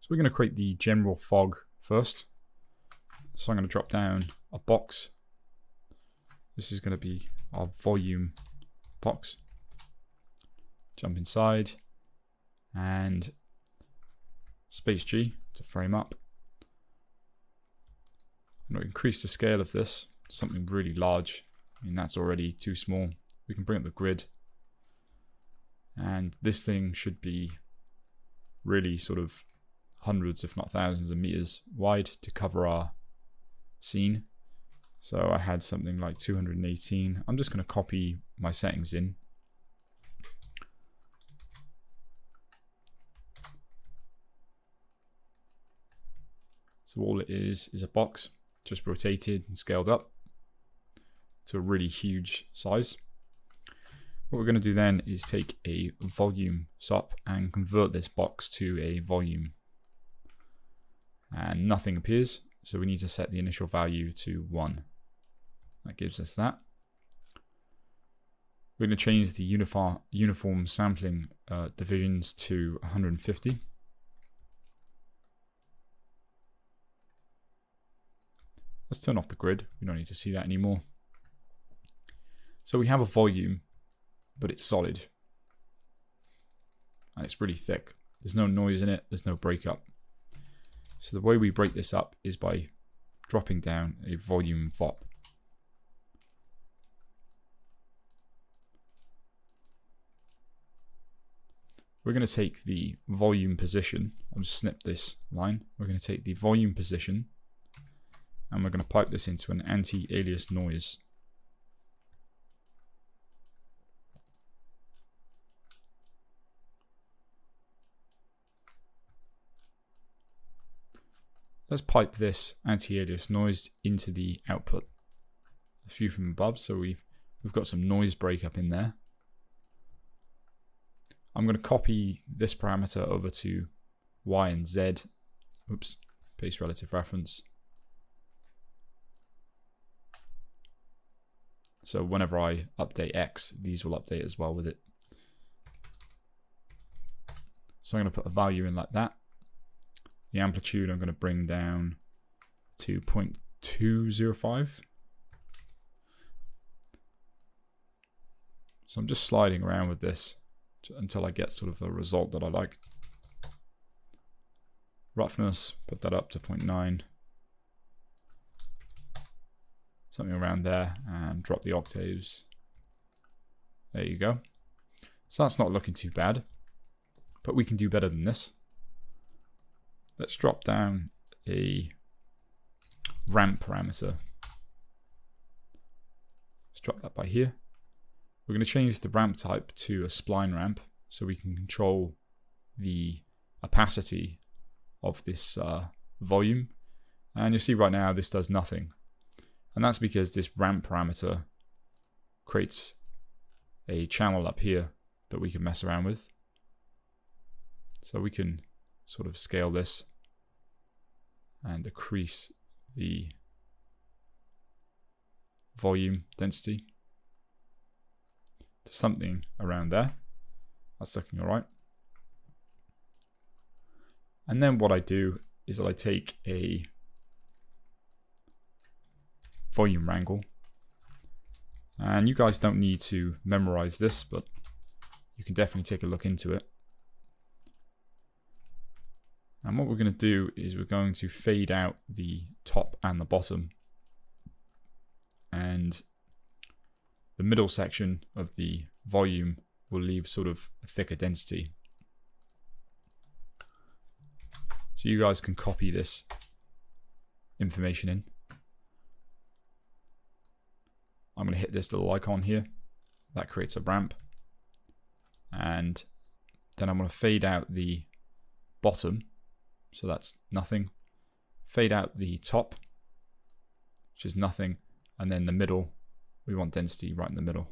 So we're going to create the general fog first. So I'm going to drop down a box. This is going to be our volume box. Jump inside and space G to frame up. I'm going to increase the scale of this to something really large. I mean, that's already too small. We can bring up the grid. And this thing should be really sort of hundreds, if not thousands of meters wide to cover our scene. So I had something like 218. I'm just going to copy my settings in. So all it is a box, just rotated and scaled up to a really huge size. What we're going to do then is take a volume SOP and convert this box to a volume. And nothing appears, so we need to set the initial value to 1. That gives us that. We're going to change the uniform sampling divisions to 150. Let's turn off the grid. We don't need to see that anymore. So we have a volume, but it's solid. And it's really thick. There's no noise in it. There's no breakup. So the way we break this up is by dropping down a volume VOP. We're going to take the volume position. I'll just snip this line. We're going to take the volume position and we're going to pipe this into an anti-alias noise. Let's pipe this anti-alias noise into the output. A view from above, so we've got some noise breakup in there. I'm going to copy this parameter over to Y and Z. Oops, paste relative reference. So whenever I update X, these will update as well with it. So I'm going to put a value in like that. The amplitude I'm going to bring down to 0.205. So I'm just sliding around with this until I get sort of a result that I like. Roughness, put that up to 0.9. Something around there, and drop the octaves. There you go. So that's not looking too bad, but we can do better than this. Let's drop down a ramp parameter. Let's drop that by here. We're going to change the ramp type to a spline ramp so we can control the opacity of this volume. And you'll see right now this does nothing. And that's because this ramp parameter creates a channel up here that we can mess around with. So we can sort of scale this and decrease the volume density to something around there. That's looking all right. And then what I do is that I take a volume wrangle, and you guys don't need to memorize this, but you can definitely take a look into it. And what we're going to do is we're going to fade out the top and the bottom, and the middle section of the volume will leave sort of a thicker density. So you guys can copy this information in. I'm going to hit this little icon here. That creates a ramp. And then I'm going to fade out the bottom. So that's nothing. Fade out the top, which is nothing. And then the middle, we want density right in the middle.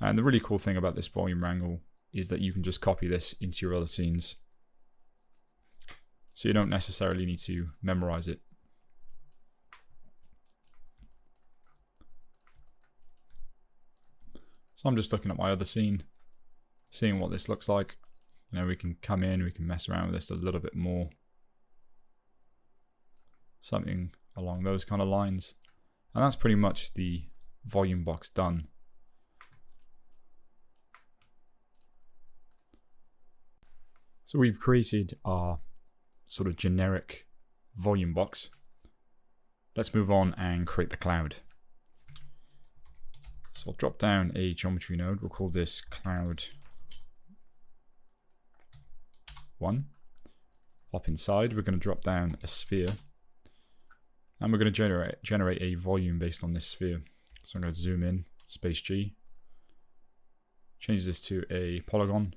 And the really cool thing about this volume wrangle is that you can just copy this into your other scenes. So you don't necessarily need to memorize it. So I'm just looking at my other scene. seeing what this looks like. You know, we can come in, we can mess around with this a little bit more. Something along those kind of lines. And that's pretty much the volume box done. So we've created our sort of generic volume box. Let's move on and create the cloud. So I'll drop down a geometry node. We'll call this cloud 1. Hop inside. We're going to drop down a sphere. And we're going to generate a volume based on this sphere. So I'm going to zoom in, space G. Change this to a polygon.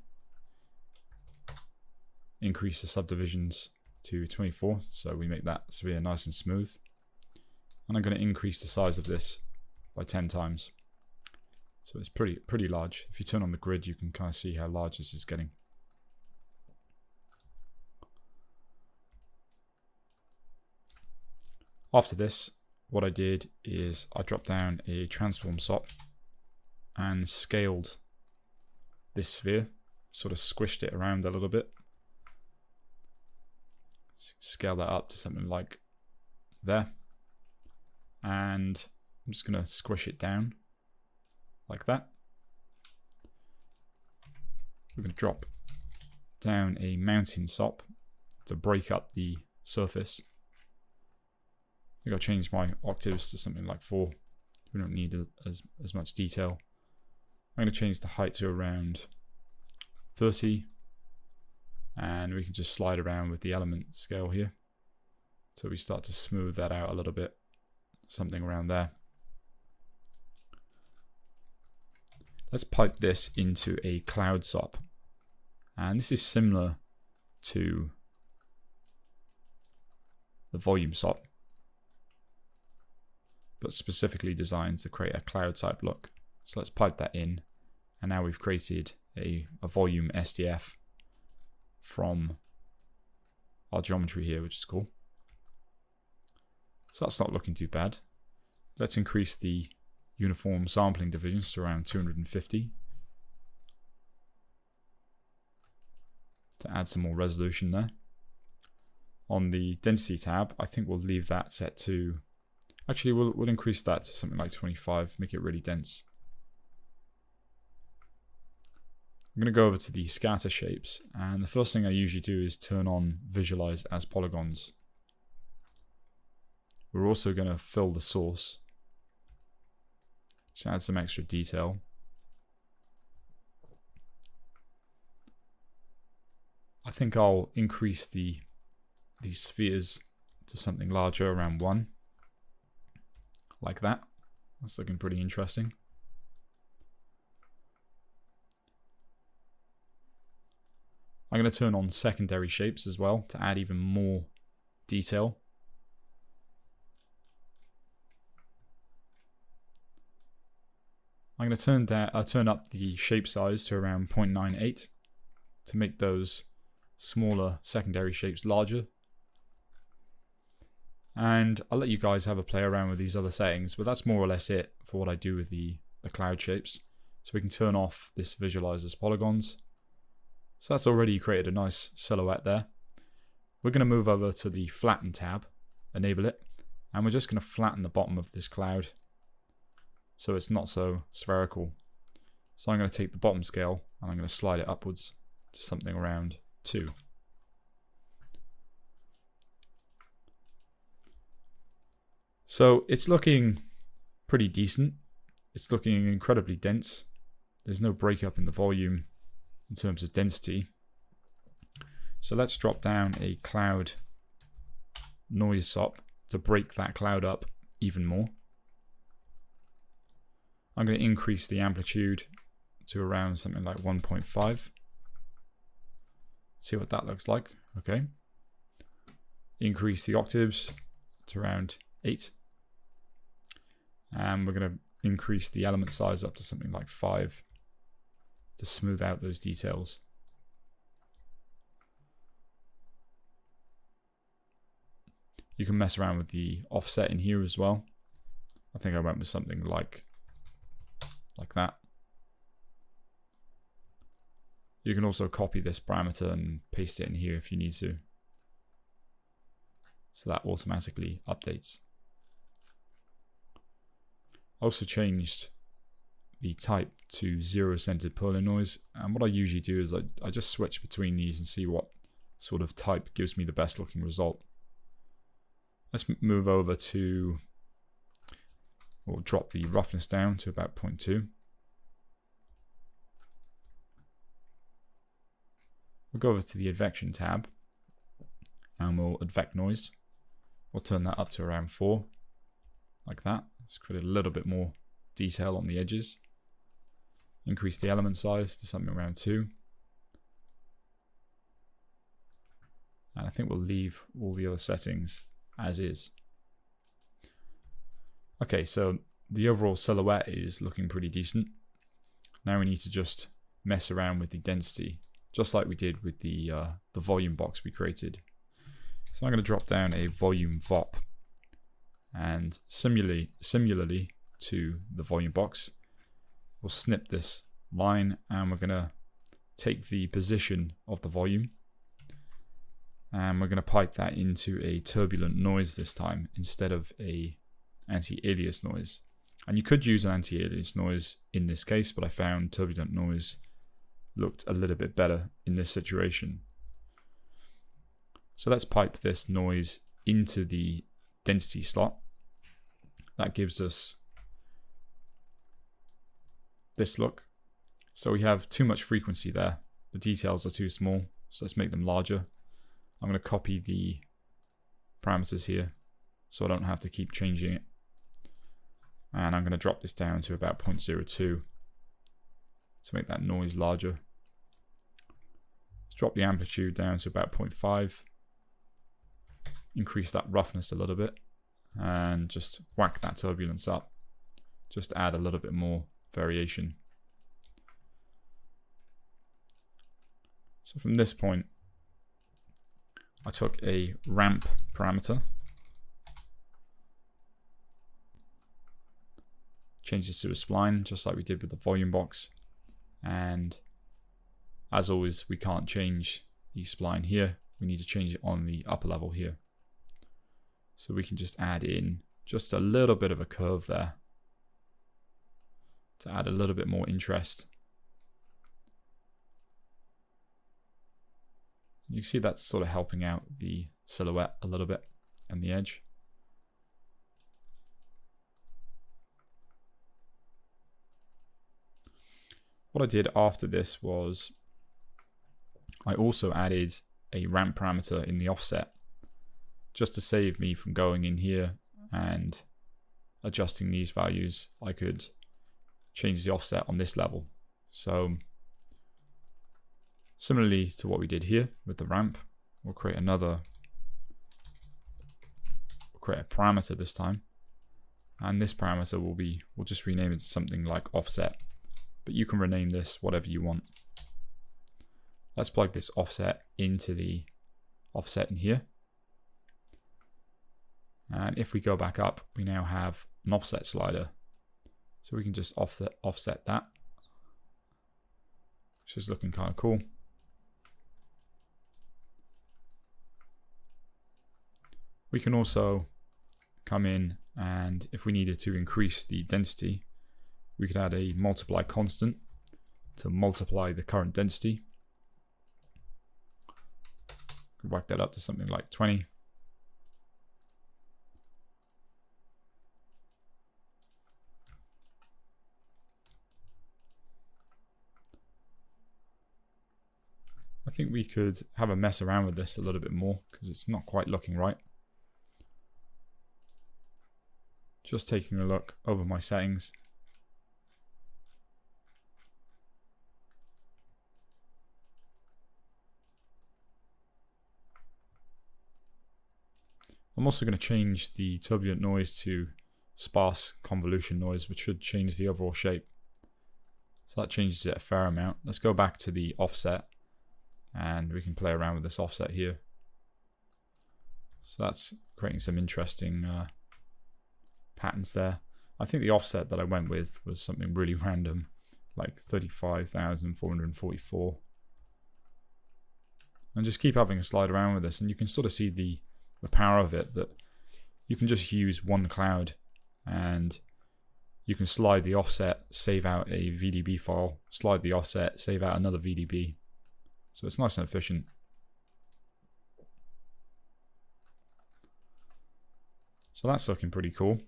Increase the subdivisions to 24, so we make that sphere nice and smooth. And I'm going to increase the size of this by 10 times. So it's pretty large. If you turn on the grid, you can kind of see how large this is getting. After this, what I did is I dropped down a transform SOP and scaled this sphere, sort of squished it around a little bit. Scale that up to something like there. And I'm just going to squish it down like that. We're going to drop down a mounting SOP to break up the surface. I think I'll change my octaves to something like 4. We don't need as much detail. I'm going to change the height to around 30. And we can just slide around with the element scale here. So we start to smooth that out a little bit. Something around there. Let's pipe this into a cloud SOP. And this is similar to the volume SOP, but specifically designed to create a cloud type look. So let's pipe that in. And now we've created a volume SDF from our geometry here, which is cool. So that's not looking too bad. Let's increase the uniform sampling divisions to around 250 to add some more resolution there. On the density tab, I think we'll leave that set to, actually we'll increase that to something like 25, make it really dense. I'm going to go over to the scatter shapes, and the first thing I usually do is turn on visualize as polygons. We're also going to fill the source, just add some extra detail. I think I'll increase these spheres to something larger, around 1, like that. That's looking pretty interesting. I'm going to turn on secondary shapes as well to add even more detail. I'm going to turn up the shape size to around 0.98 to make those smaller secondary shapes larger. And I'll let you guys have a play around with these other settings, but that's more or less it for what I do with the cloud shapes. So we can turn off this visualize as polygons. So that's already created a nice silhouette there. We're going to move over to the flatten tab, enable it, and we're just going to flatten the bottom of this cloud so it's not so spherical. So I'm going to take the bottom scale and I'm going to slide it upwards to something around 2. So it's looking pretty decent. It's looking incredibly dense. There's no breakup in the volume in terms of density. So let's drop down a cloud noise SOP to break that cloud up even more. I'm going to increase the amplitude to around something like 1.5. See what that looks like. Okay. Increase the octaves to around 8. And we're going to increase the element size up to something like 5 to smooth out those details. You can mess around with the offset in here as well. I think I went with something like that. You can also copy this parameter and paste it in here if you need to. So that automatically updates. I also changed the type to zero centered Perlin noise, and what I usually do is I just switch between these and see what sort of type gives me the best looking result. Let's move over to, we'll drop the roughness down to about 0.2. We'll go over to the advection tab and we'll advect noise. We'll turn that up to around 4, like that. Let's create a little bit more detail on the edges. Increase the element size to something around 2. And I think we'll leave all the other settings as is. Okay, so the overall silhouette is looking pretty decent. Now we need to just mess around with the density, just like we did with the volume box we created. So I'm going to drop down a volume VOP, and similarly to the volume box, we'll snip this line and we're going to take the position of the volume and we're going to pipe that into a turbulent noise this time instead of a anti-alias noise. And you could use an anti-alias noise in this case, but I found turbulent noise looked a little bit better in this situation. So let's pipe this noise into the density slot. That gives us this look. So we have too much frequency there. The details are too small, so let's make them larger. I'm going to copy the parameters here so I don't have to keep changing it. And I'm going to drop this down to about 0.02 to make that noise larger. Let's drop the amplitude down to about 0.5. Increase that roughness a little bit and just whack that turbulence up. Just add a little bit more variation. So from this point, I took a ramp parameter, changed it to a spline just like we did with the volume box, and as always we can't change the spline here, we need to change it on the upper level here. So we can just add in just a little bit of a curve there to add a little bit more interest. You can see that's sort of helping out the silhouette a little bit and the edge. What I did after this was I also added a ramp parameter in the offset, just to save me from going in here and adjusting these values. I could change the offset on this level. So similarly to what we did here with the ramp, we'll create a parameter this time, and this parameter we'll just rename it to something like offset, but you can rename this whatever you want. Let's plug this offset into the offset in here, and if we go back up, we now have an offset slider, so we can just offset that, which is looking kind of cool. We can also come in, and if we needed to increase the density, we could add a multiply constant to multiply the current density. Could whack that up to something like 20. I think we could have a mess around with this a little bit more because it's not quite looking right. Just taking a look over my settings. I'm also going to change the turbulent noise to sparse convolution noise, which should change the overall shape. So that changes it a fair amount. Let's go back to the offset and we can play around with this offset here. So that's creating some interesting patterns there. I think the offset that I went with was something really random, like 35,444. and just keep having a slide around with this, and you can sort of see the power of it, that you can just use one cloud and you can slide the offset, save out a VDB file, slide the offset, save out another VDB. So it's nice and efficient. So that's looking pretty cool.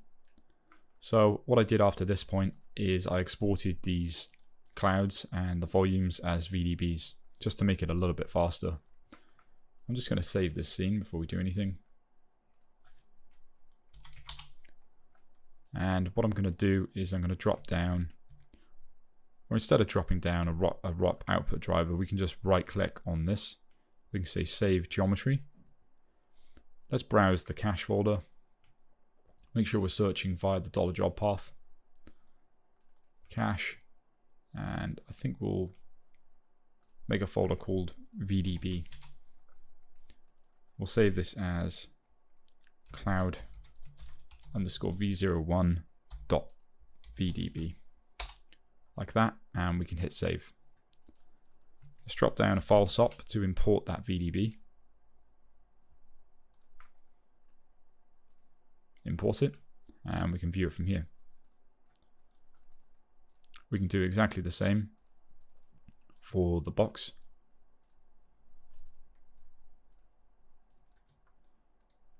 So what I did after this point is I exported these clouds and the volumes as VDBs just to make it a little bit faster. I'm just going to save this scene before we do anything. And what I'm going to do is I'm going to drop down, or instead of dropping down a ROP output driver, we can just right click on this. We can say save geometry. Let's browse the cache folder. Make sure we're searching via the $job path. Cache. And I think we'll make a folder called VDB. We'll save this as cloud underscore v01.vdb, like that, and we can hit save. Let's drop down a file SOP to import that VDB. Import it, and we can view it from here. We can do exactly the same for the box.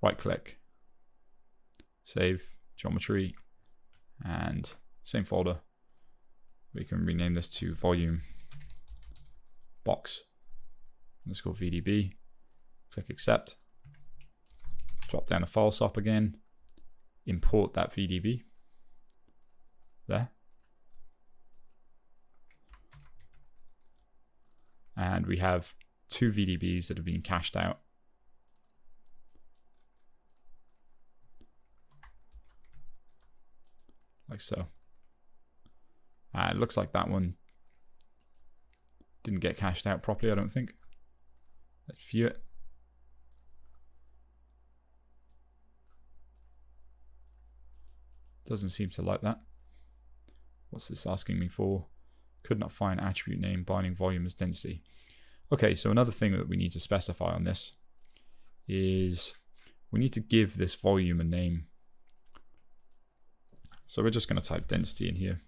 Right click, save geometry, and same folder. We can rename this to volume box underscore VDB. Click accept. Drop down a file SOP again. Import that VDB. There. And we have two VDBs that have been cached out. Like so. It looks like that one didn't get cached out properly, I don't think. Let's view it. Doesn't seem to like that. What's this asking me for? Could not find attribute name binding volume as density. Okay, so another thing that we need to specify on this is we need to give this volume a name. So we're just going to type density in here,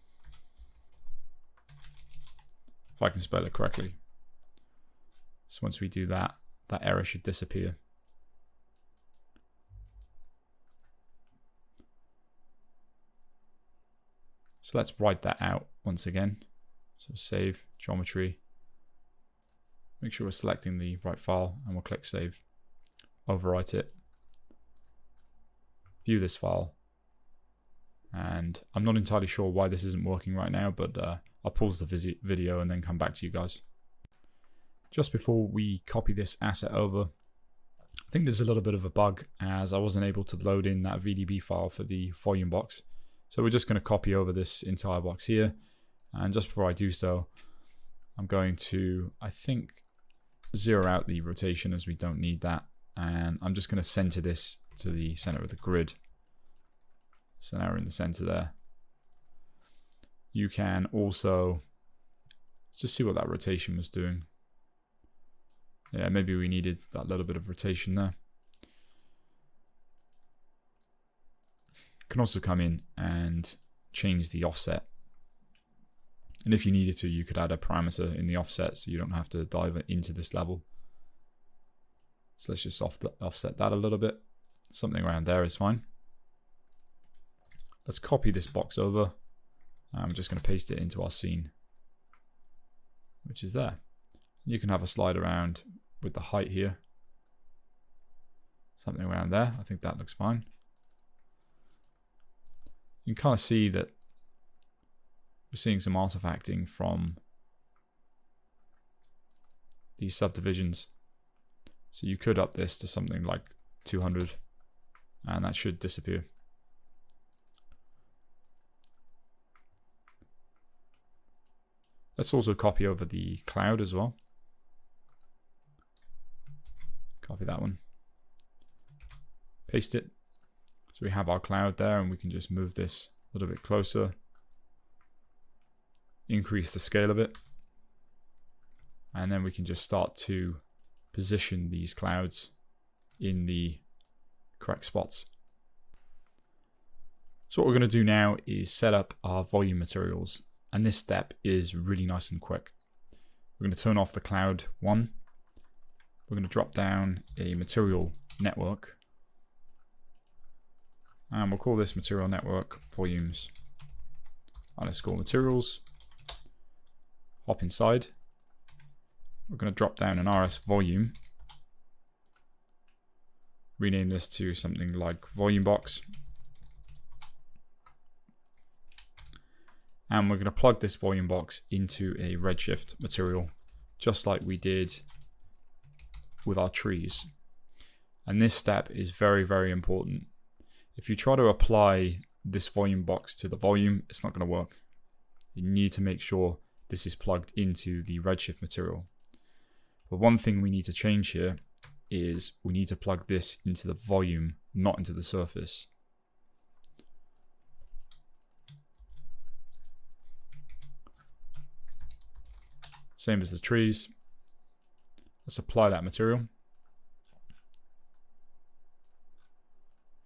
if I can spell it correctly. So once we do that, that error should disappear. So let's write that out once again. So save geometry. Make sure we're selecting the right file, and we'll click save. Overwrite it. View this file. And I'm not entirely sure why this isn't working right now, but I'll pause the video and then come back to you guys. Just before we copy this asset over, I think there's a little bit of a bug, as I wasn't able to load in that VDB file for the volume box. So we're just going to copy over this entire box here. And just before I do so, I'm going to, I think, zero out the rotation, as we don't need that. And I'm just going to center this to the center of the grid. So now we're in the center there. You can also just see what that rotation was doing. Yeah, maybe we needed that little bit of rotation there. You can also come in and change the offset. And if you needed to, you could add a parameter in the offset so you don't have to dive into this level. So let's just offset that a little bit. Something around there is fine. Let's copy this box over. I'm just going to paste it into our scene, which is there. You can have a slide around with the height here. Something around there. I think that looks fine. You can kind of see that we're seeing some artifacting from these subdivisions. So you could up this to something like 200, and that should disappear. Let's also copy over the cloud as well. Copy that one. Paste it. So we have our cloud there, and we can just move this a little bit closer. Increase the scale of it. And then we can just start to position these clouds in the correct spots. So what we're going to do now is set up our volume materials, and this step is really nice and quick. We're going to turn off the cloud one. We're going to drop down a material network, and we'll call this material network volumes underscore materials. Hop inside. We're going to drop down an RS volume. Rename this to something like volume box. And we're going to plug this volume box into a redshift material, just like we did with our trees. And this step is very, very important. If you try to apply this volume box to the volume, it's not going to work. You need to make sure this is plugged into the redshift material. But one thing we need to change here is we need to plug this into the volume, not into the surface. Same as the trees. Let's apply that material.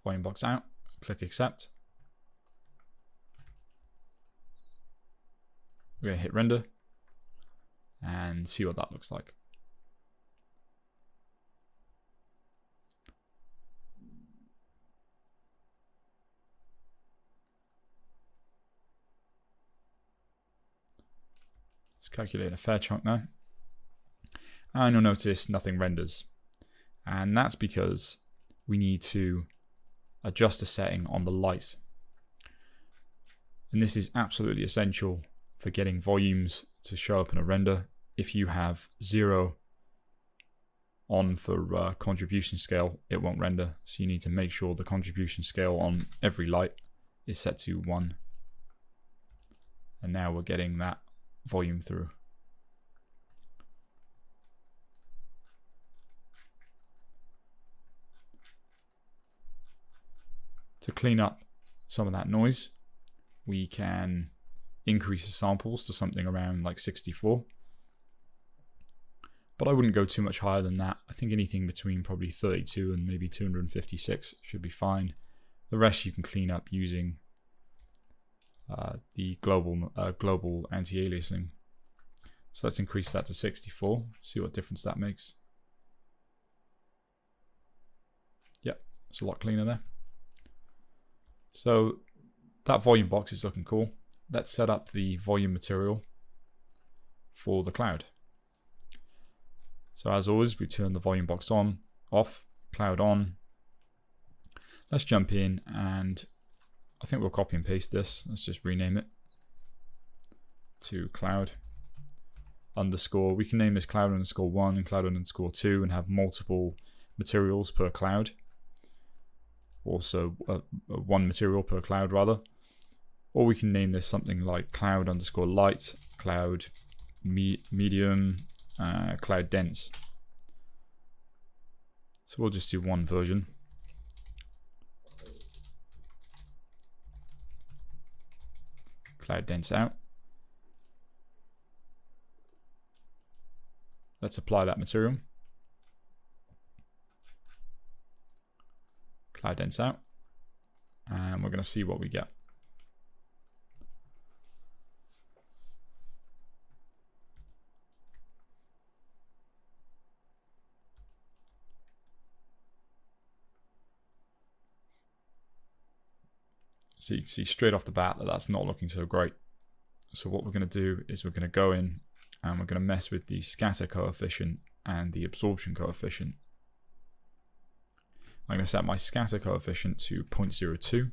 Volume box out, click accept. We're going to hit render and see what that looks like. Let's calculate a fair chunk now. And you'll notice nothing renders. And that's because we need to adjust a setting on the light. And this is absolutely essential for getting volumes to show up in a render. If you have 0 on for contribution scale, it won't render. So you need to make sure the contribution scale on every light is set to 1. And now we're getting that volume through. To clean up some of that noise, we can increase the samples to something around like 64. But I wouldn't go too much higher than that. I think anything between probably 32 and maybe 256 should be fine. The rest you can clean up using the global anti-aliasing. So let's increase that to 64, see what difference that makes. Yep, it's a lot cleaner there. So that volume box is looking cool. Let's set up the volume material for the cloud. So as always, we turn the volume box on, off, cloud on. Let's jump in and I think we'll copy and paste this. Let's just rename it to cloud underscore. We can name this cloud underscore 1 and cloud underscore 2 and have multiple materials per cloud. Also one material per cloud rather. Or we can name this something like cloud underscore light, cloud medium, cloud dense. So we'll just do one version. Cloud dense out. Let's apply that material. Cloud dense out. And we're going to see what we get. So you can see straight off the bat that that's not looking so great. So what we're going to do is we're going to go in and we're going to mess with the scatter coefficient and the absorption coefficient. I'm going to set my scatter coefficient to 0.02.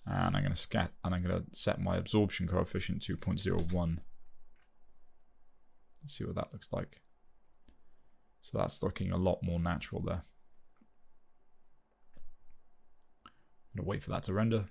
And I'm going to set my absorption coefficient to 0.01. Let's see what that looks like. So that's looking a lot more natural there. I'm going to wait for that to render.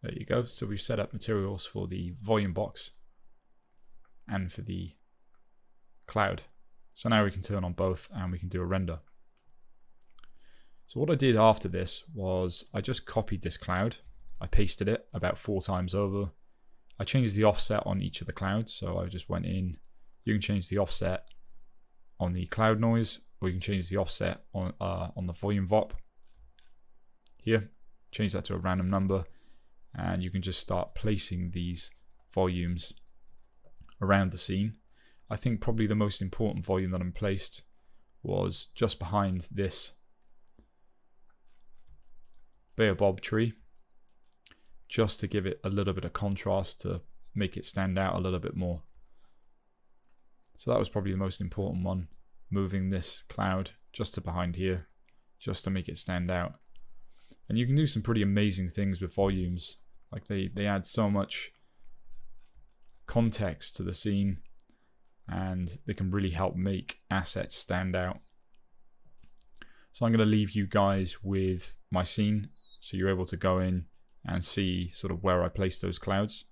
There you go. So we've set up materials for the volume box and for the cloud. So now we can turn on both and we can do a render. So what I did after this was I just copied this cloud. I pasted it about 4 times over. I changed the offset on each of the clouds. So I just went in. You can change the offset on the cloud noise, or you can change the offset on the volume VOP. Here, change that to a random number, and you can just start placing these volumes around the scene. I think probably the most important volume that I'm placed was just behind this baobab tree, just to give it a little bit of contrast to make it stand out a little bit more. So that was probably the most important one, moving this cloud just to behind here, just to make it stand out. And you can do some pretty amazing things with volumes. Like they add so much context to the scene, and they can really help make assets stand out. So I'm going to leave you guys with my scene, so you're able to go in and see sort of where I place those clouds.